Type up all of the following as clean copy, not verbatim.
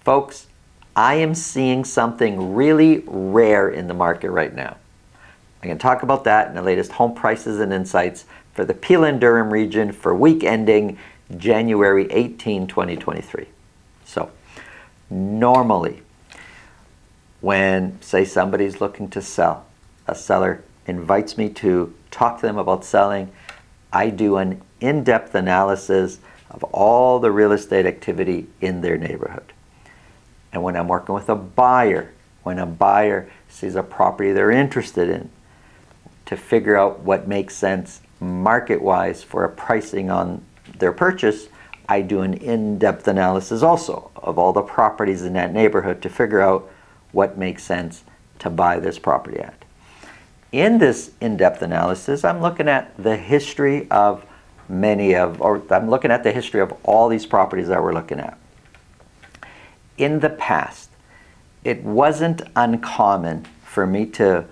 Folks, I am seeing something really rare in the market right now. I can talk about that in the latest home prices and insights for the Peel and Durham region for week ending January 18, 2023. So, normally, when, say, somebody's looking to sell, a seller invites me to talk to them about selling, I do an in-depth analysis of all the real estate activity in their neighborhood. And when I'm working with a buyer, when a buyer sees a property they're interested in, to figure out what makes sense market-wise for a pricing on their purchase, I do an in-depth analysis also of all the properties in that neighborhood to figure out what makes sense to buy this property at. In this in-depth analysis, I'm looking at the history of I'm looking at the history of all these properties that we're looking at. In the past, it wasn't uncommon for me to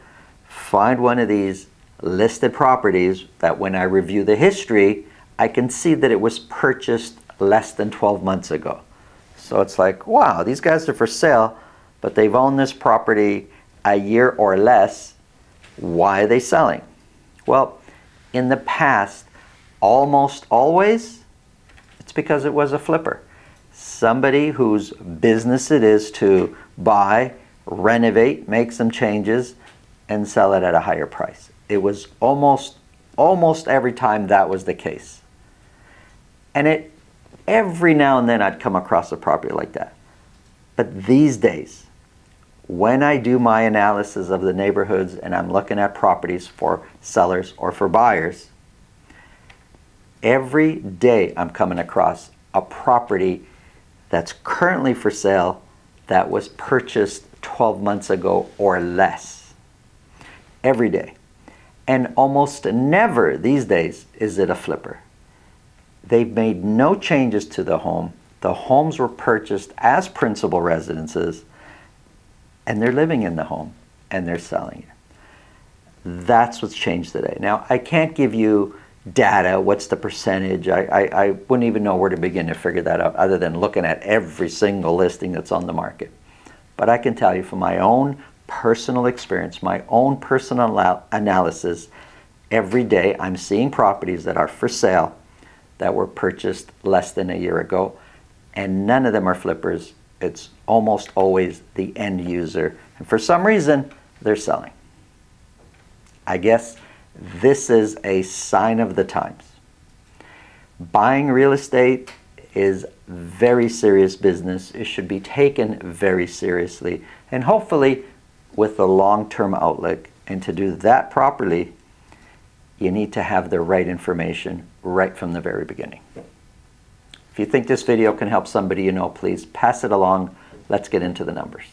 find one of these listed properties that when I review the history, I can see that it was purchased less than 12 months ago. So it's like, wow, these guys are for sale, but they've owned this property a year or less. Why are they selling? Well, in the past, almost always, it's because it was a flipper. Somebody whose business it is to buy, renovate, make some changes, and sell it at a higher price. It was almost every time that was the case. And every now and then I'd come across a property like that. But these days, when I do my analysis of the neighborhoods and I'm looking at properties for sellers or for buyers, every day I'm coming across a property that's currently for sale that was purchased 12 months ago or less. Every day. And almost never these days is it a flipper. They've made no changes to the home. The homes were purchased as principal residences, and they're living in the home and they're selling it. That's what's changed today. Now, I can't give you data, what's the percentage. I wouldn't even know where to begin to figure that out other than looking at every single listing that's on the market. But I can tell you from my own personal experience, my own personal analysis, every day I'm seeing properties that are for sale that were purchased less than a year ago, and none of them are flippers. It's almost always the end user, and for some reason they're selling. I guess this is a sign of the times. Buying real estate is very serious business. It should be taken very seriously, and hopefully with a long-term outlook. And to do that properly, you need to have the right information right from the very beginning. If you think this video can help somebody you know, please pass it along. Let's get into the numbers.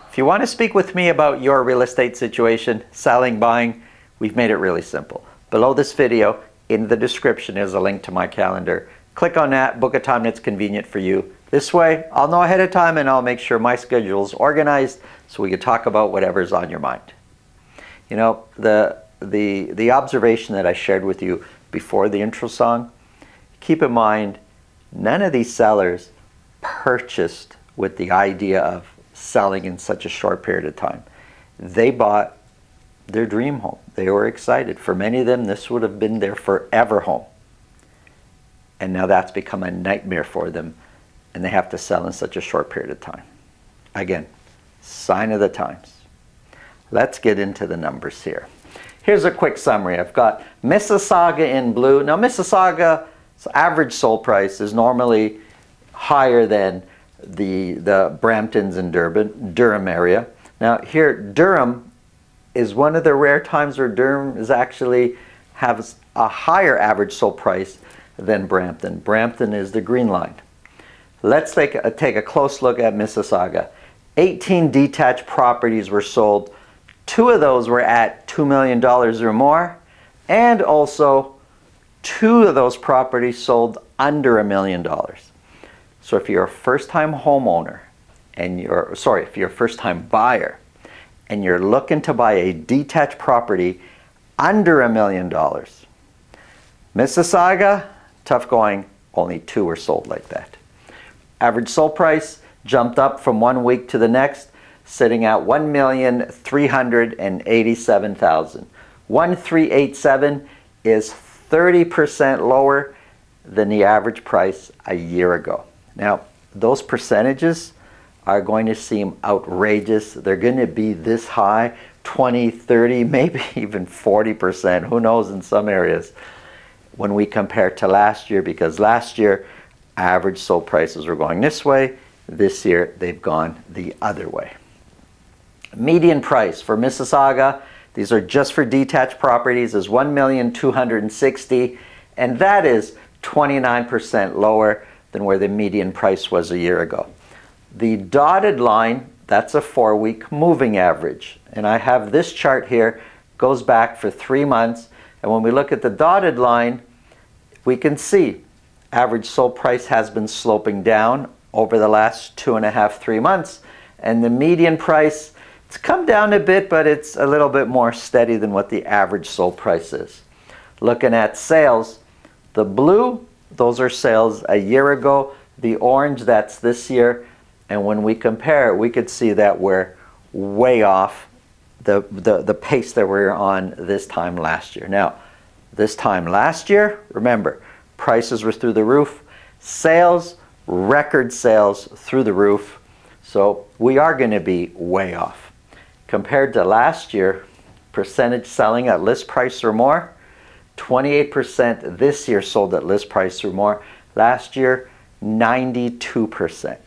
If you want to speak with me about your real estate situation, selling, buying, we've made it really simple. Below this video, in the description, is a link to my calendar. Click on that, book a time that's convenient for you. This way, I'll know ahead of time and I'll make sure my schedule is organized so we can talk about whatever's on your mind. You know, the observation that I shared with you before the intro song, keep in mind, none of these sellers purchased with the idea of selling in such a short period of time. They bought their dream home. They were excited. For many of them, this would have been their forever home. And now that's become a nightmare for them, and they have to sell in such a short period of time. Again, sign of the times. Let's get into the numbers here. Here's a quick summary. I've got Mississauga in blue. Now, Mississauga's average sold price is normally higher than the Bramptons in Durham area. Now here, Durham is one of the rare times where Durham is actually has a higher average sold price than Brampton. Brampton is the green line. Let's take a close look at Mississauga. 18 detached properties were sold. 2 of those were at $2 million or more, and also 2 of those properties sold under $1 million. So if you're a first-time homeowner and if you're a first-time buyer and you're looking to buy a detached property under $1 million, Mississauga, tough going, only 2 were sold like that. Average sold price jumped up from 1 week to the next, sitting at $1,387,000. 1,387 is 30% lower than the average price a year ago. Now, those percentages are going to seem outrageous. They're going to be this high, 20, 30, maybe even 40%, who knows, in some areas, when we compare to last year, because last year average sold prices were going this way. This year they've gone the other way. Median price for Mississauga, these are just for detached properties, is $1,260,000, and that is 29% lower than where the median price was a year ago. The dotted line, that's a 4-week moving average, and I have this chart here, goes back for 3 months, and when we look at the dotted line, we can see average sold price has been sloping down over the last 2.5, 3 months, and the median price, it's come down a bit, but it's a little bit more steady than what the average sold price is. Looking at sales, the blue, those are sales a year ago. The orange, that's this year. And when we compare, we could see that we're way off the pace that we're on this time last year. Now, this time last year, remember, prices were through the roof. Sales, record sales through the roof. So we are going to be way off. Compared to last year, percentage selling at list price or more, 28% this year sold at list price or more. Last year, 92%.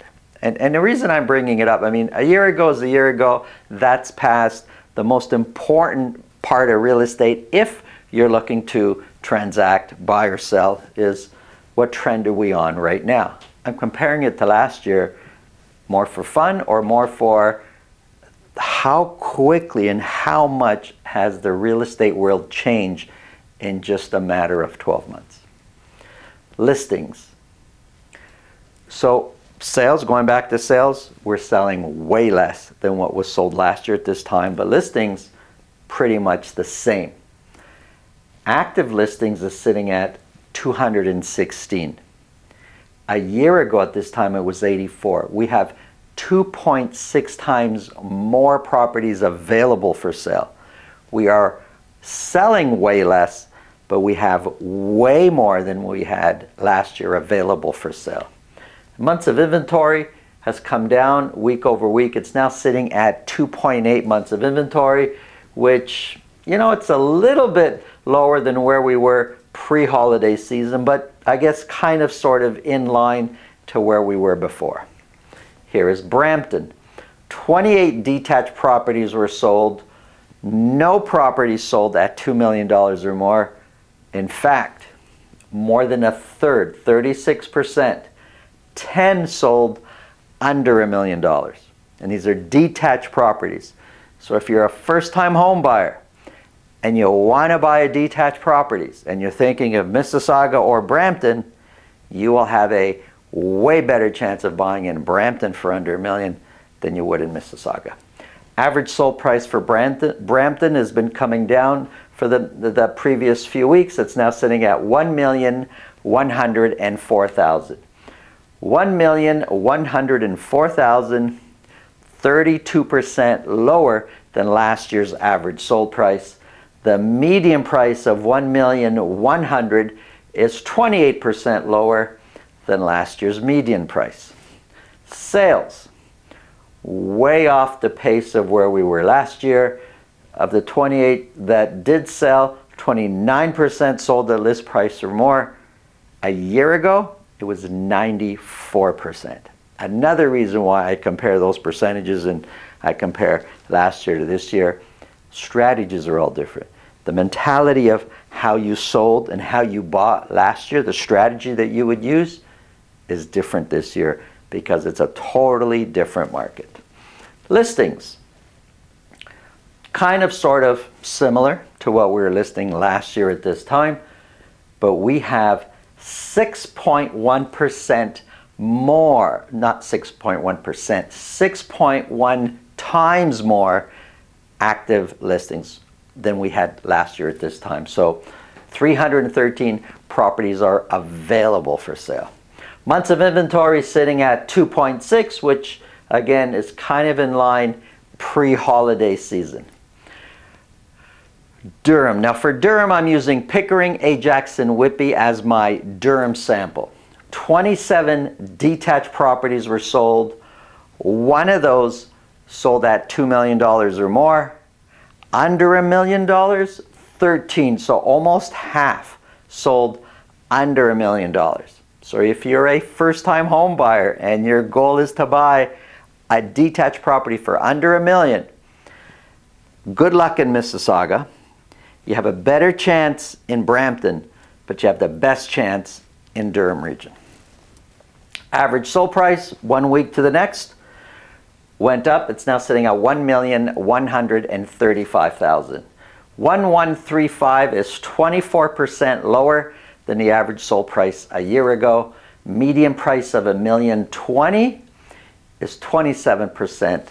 And the reason I'm bringing it up, I mean, a year ago is a year ago. That's past. The most important part of real estate, if you're looking to transact, buy or sell, is what trend are we on right now? I'm comparing it to last year, more for fun or more for how quickly and how much has the real estate world changed in just a matter of 12 months. Listings. So sales, going back to sales, we're selling way less than what was sold last year at this time, but listings, pretty much the same. Active listings is sitting at 216. A year ago at this time it was 84. We have 2.6 times more properties available for sale. We are selling way less, but we have way more than we had last year available for sale. Months of inventory has come down week over week. It's now sitting at 2.8 months of inventory, which, you know, it's a little bit lower than where we were pre-holiday season, but I guess kind of sort of in line to where we were before. Here is Brampton. 28 detached properties were sold. No properties sold at $2 million or more. In fact, more than a third, 36%, 10 sold under $1 million. And these are detached properties. So if you're a first-time home buyer and you want to buy a detached properties and you're thinking of Mississauga or Brampton, you will have a way better chance of buying in Brampton for under $1 million than you would in Mississauga. Average sold price for Brampton has been coming down for the previous few weeks. It's now sitting at $1,104,000. $1,104,000, 32% lower than last year's average sold price. The median price of $1,100,000 is 28% lower than last year's median price. Sales, way off the pace of where we were last year. Of the 28 that did sell, 29% sold at list price or more. A year ago, it was 94%. Another reason why I compare those percentages and I compare last year to this year, strategies are all different. The mentality of how you sold and how you bought last year, the strategy that you would use, is different this year because it's a totally different market. Listings, kind of sort of similar to what we were listing last year at this time, but we have 6.1% more, not 6.1%, 6.1 times more active listings than we had last year at this time. So 313 properties are available for sale. Months of inventory sitting at 2.6, which again is kind of in line pre-holiday season. Durham. Now for Durham, I'm using Pickering, Ajax, and Whitby as my Durham sample. 27 detached properties were sold. One of those sold at $2 million or more. Under $1 million, 13. So almost half sold under $1 million. So if you're a first-time home buyer and your goal is to buy a detached property for under $1 million, good luck in Mississauga. You have a better chance in Brampton, but you have the best chance in Durham region. Average sold price 1 week to the next went up. It's now sitting at $1,135,000. 1,135 is 24% lower than the average sold price a year ago. Median price of $1,020,000 is 27%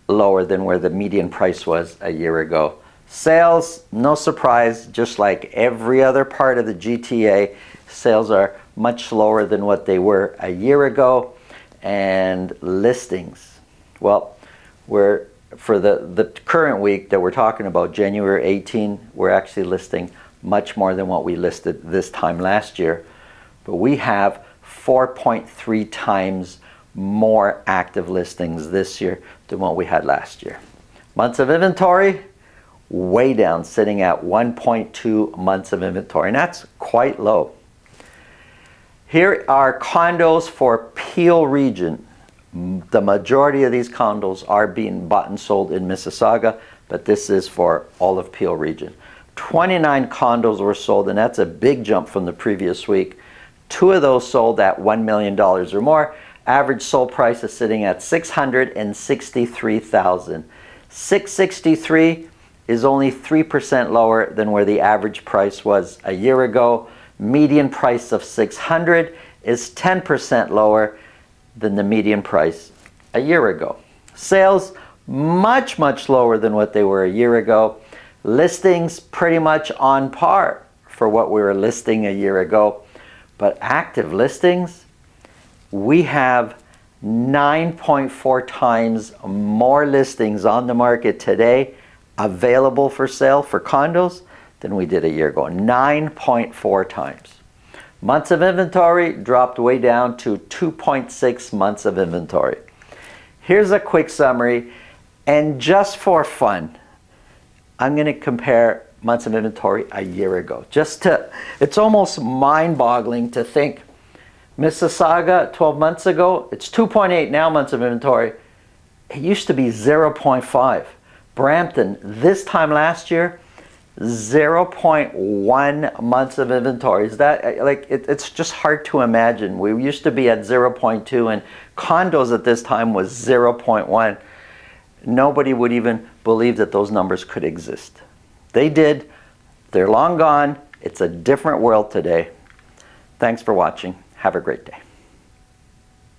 lower than where the median price was a year ago. Sales, no surprise, just like every other part of the GTA, sales are much lower than what they were a year ago. And listings, well, for the current week that we're talking about, January 18, we're actually listing much more than what we listed this time last year. But we have 4.3 times more active listings this year than what we had last year. Months of inventory, way down, sitting at 1.2 months of inventory, and that's quite low. Here are condos for Peel region. The majority of these condos are being bought and sold in Mississauga, but this is for all of Peel region. 29 condos were sold, and that's a big jump from the previous week. 2 of those sold at $1 million or more. Average sold price is sitting at $663,000. $663,000 is only 3% lower than where the average price was a year ago. Median price of $600,000 is 10% lower than the median price a year ago. Sales, much lower than what they were a year ago. Listings pretty much on par for what we were listing a year ago. But active listings, we have 9.4 times more listings on the market today available for sale for condos than we did a year ago. 9.4 times. Months of inventory dropped way down to 2.6 months of inventory. Here's a quick summary, and just for fun, I'm going to compare months of inventory a year ago. It's almost mind-boggling to think Mississauga 12 months ago, it's 2.8 now months of inventory. It used to be 0.5. Brampton, this time last year, 0.1 months of inventory. Is that it's just hard to imagine. We used to be at 0.2, and condos at this time was 0.1. Nobody would even believe that those numbers could exist. They did. They're long gone. It's a different world today. Thanks for watching. Have a great day.